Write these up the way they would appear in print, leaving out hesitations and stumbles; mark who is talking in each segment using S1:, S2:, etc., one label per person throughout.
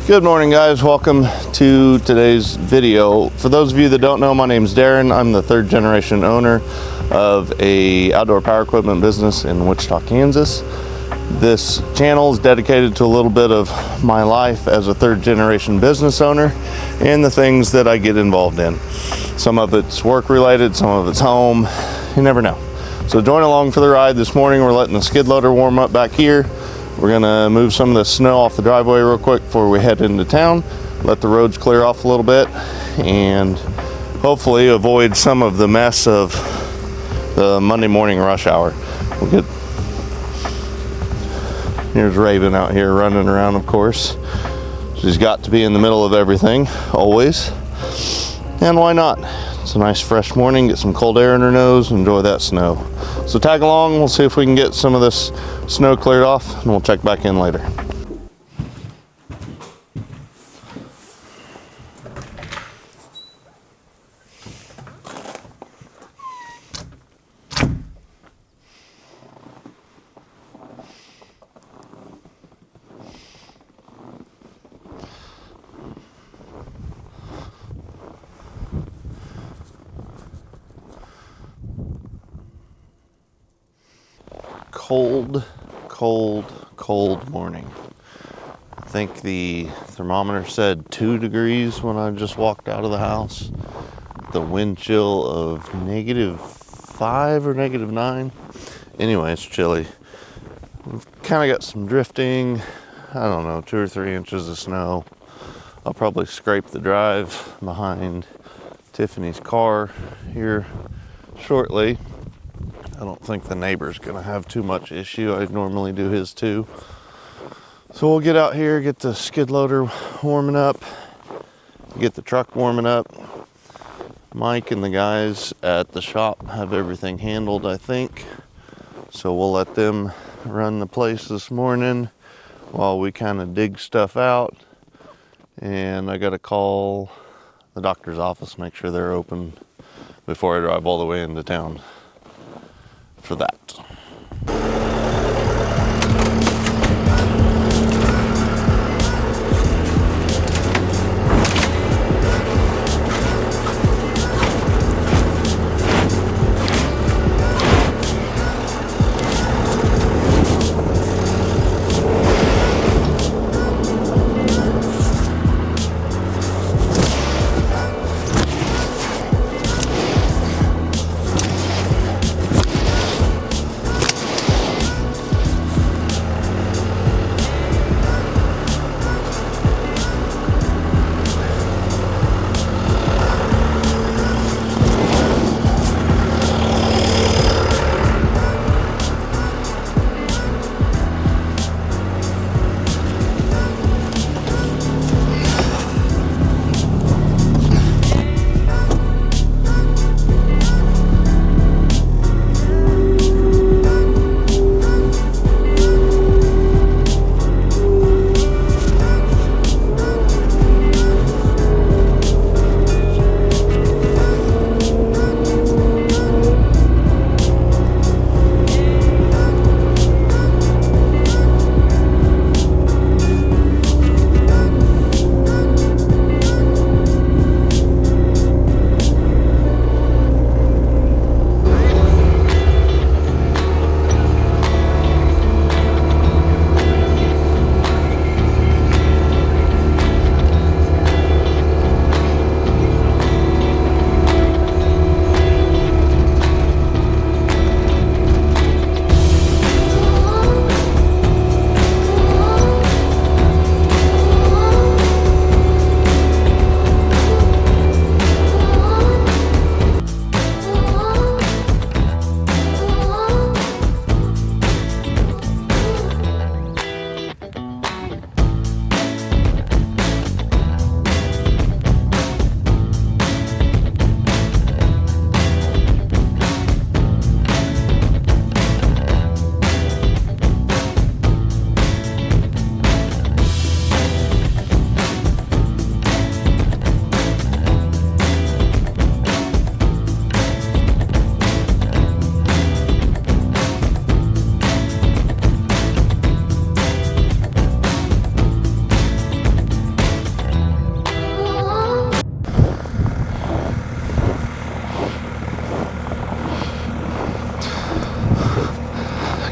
S1: Good morning, guys. Welcome to today's video. For those of you that don't know, my name's Darren. I'm the third generation owner of a outdoor power equipment business in Wichita, Kansas. This channel is dedicated to a little bit of my life as a third generation business owner and the things that I get involved in. Some of it's work related, some of it's home. You never know. So join along for the ride. This morning we're letting the skid loader warm up back here. We're gonna move some of the snow off the driveway real quick before we head into town, let the roads clear off a little bit, and hopefully avoid some of the mess of the Monday morning rush hour. Here's Raven out here running around, of course. She's got to be in the middle of everything, always. And why not? It's a nice fresh morning, get some cold air in her nose, enjoy that snow. So tag along, we'll see if we can get some of this snow cleared off, and we'll check back in later. Cold morning. I think the thermometer said 2 degrees when I just walked out of the house. The wind chill of -5 or -9. Anyway, it's chilly. We've kind of got some drifting. I don't know, 2 or 3 inches of snow. I'll probably scrape the drive behind Tiffany's car here shortly. I don't think the neighbor's gonna have too much issue. I normally do his too. So we'll get out here, get the skid loader warming up, get the truck warming up. Mike and the guys at the shop have everything handled, I think. So we'll let them run the place this morning while we kind of dig stuff out. And I gotta call the doctor's office, make sure they're open before I drive all the way into town for that.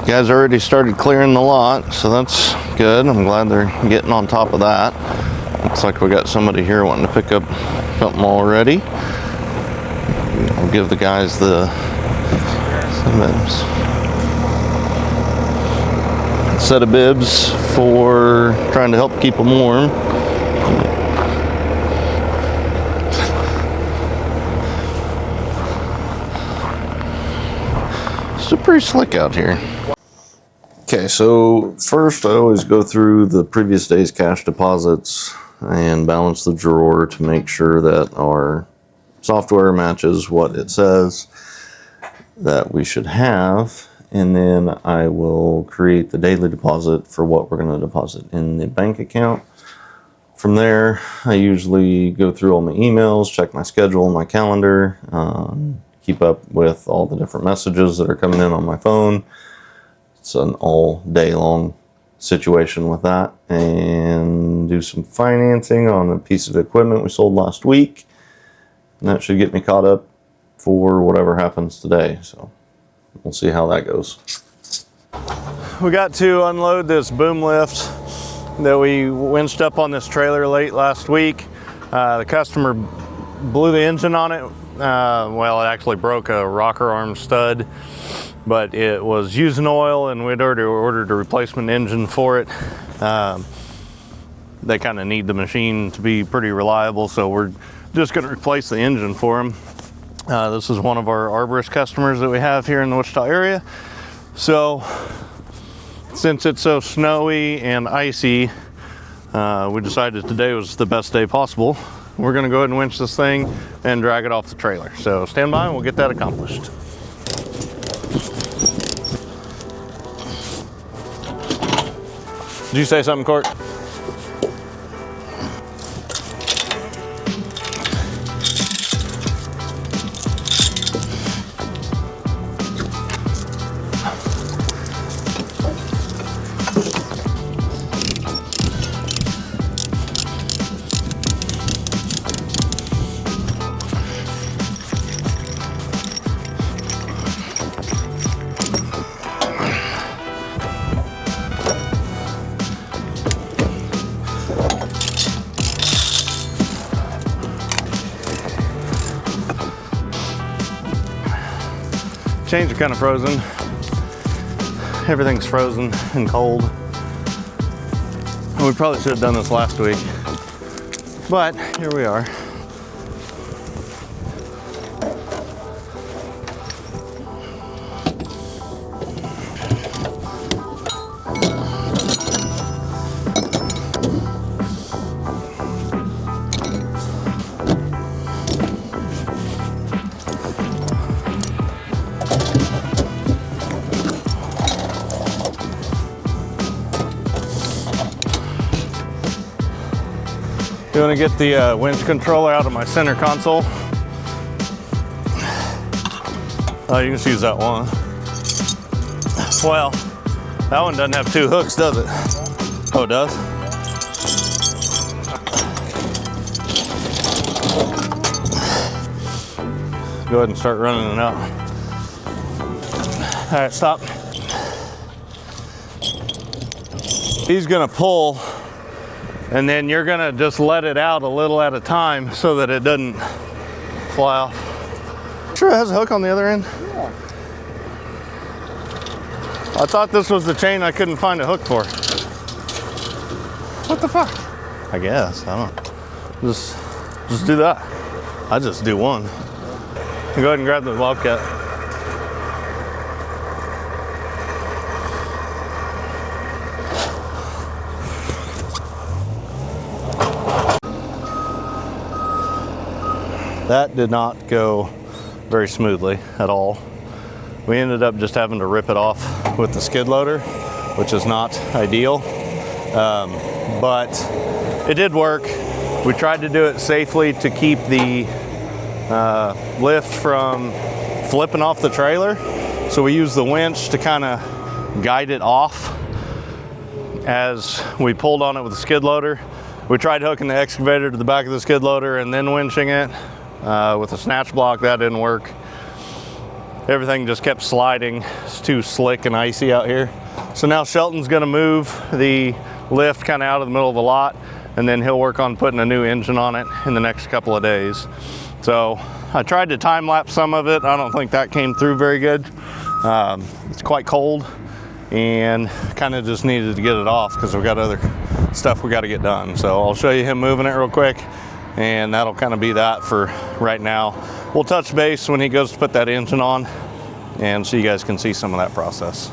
S1: Guys already started clearing the lot, so that's good. I'm glad they're getting on top of that. Looks like we got somebody here wanting to pick up something already. I'll give the guys the set of bibs for trying to help keep them warm. It's pretty slick out here. Okay, so first I always go through the previous day's cash deposits and balance the drawer to make sure that our software matches what it says that we should have, and then I will create the daily deposit for what we're going to deposit in the bank account. From there, I usually go through all my emails, check my schedule, my calendar, keep up with all the different messages that are coming in on my phone. It's an all day long situation with that, and do some financing on a piece of equipment we sold last week. And that should get me caught up for whatever happens today. So we'll see how that goes. We got to unload this boom lift that we winched up on this trailer late last week. The customer blew the engine on it. Well, it actually broke a rocker arm stud, but it was using oil, and we'd already ordered a replacement engine for it. They kind of need the machine to be pretty reliable, so we're just going to replace the engine for them. This is one of our arborist customers that we have here in the Wichita area. So since it's so snowy and icy, we decided today was the best day possible. We're going to go ahead and winch this thing and drag it off the trailer. So stand by and we'll get that accomplished. Did you say something, Court? Chains are kind of frozen. Everything's frozen and cold. We probably should have done this last week, but here we are. You want to get the winch controller out of my center console. Oh, you can just use that one. Well, that one doesn't have two hooks, does it? Oh, it does? Go ahead and start running it out. All right, stop. He's gonna pull, and then you're gonna just let it out a little at a time so that it doesn't fly off. Sure it has a hook on the other end?
S2: Yeah.
S1: I thought this was the chain I couldn't find a hook for. What the fuck? I guess, I don't know. Just do that. I just do one. Go ahead and grab the bobcat. That did not go very smoothly at all. We ended up just having to rip it off with the skid loader, which is not ideal, but it did work. We tried to do it safely to keep the lift from flipping off the trailer. So we used the winch to kind of guide it off as we pulled on it with the skid loader. We tried hooking the excavator to the back of the skid loader and then winching it with a snatch block. That didn't work.
S2: everything just kept sliding. It's too slick and icy out here. So now Shelton's gonna move the lift kind of out of the middle of the lot, and then he'll work on putting a new engine on it in the next couple of days. So I tried to time lapse some of it. I don't think that came through very good. It's quite cold and kind of just needed to get it off because we've got other stuff we got to get done. So I'll show you him moving it real quick, and that'll kind of be that for right now. We'll touch base when he goes to put that engine on, and so you guys can see some of that process.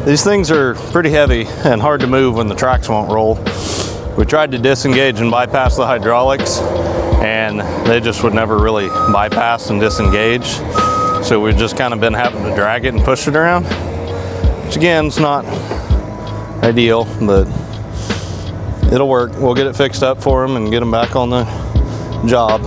S2: These things are pretty heavy and hard to move when the tracks won't roll. We tried to disengage and bypass the hydraulics, and they just would never really bypass and disengage. So we've just kind of been having to drag it and push it around, which again is not ideal, but it'll work. We'll get it fixed up for them and get them back on the job.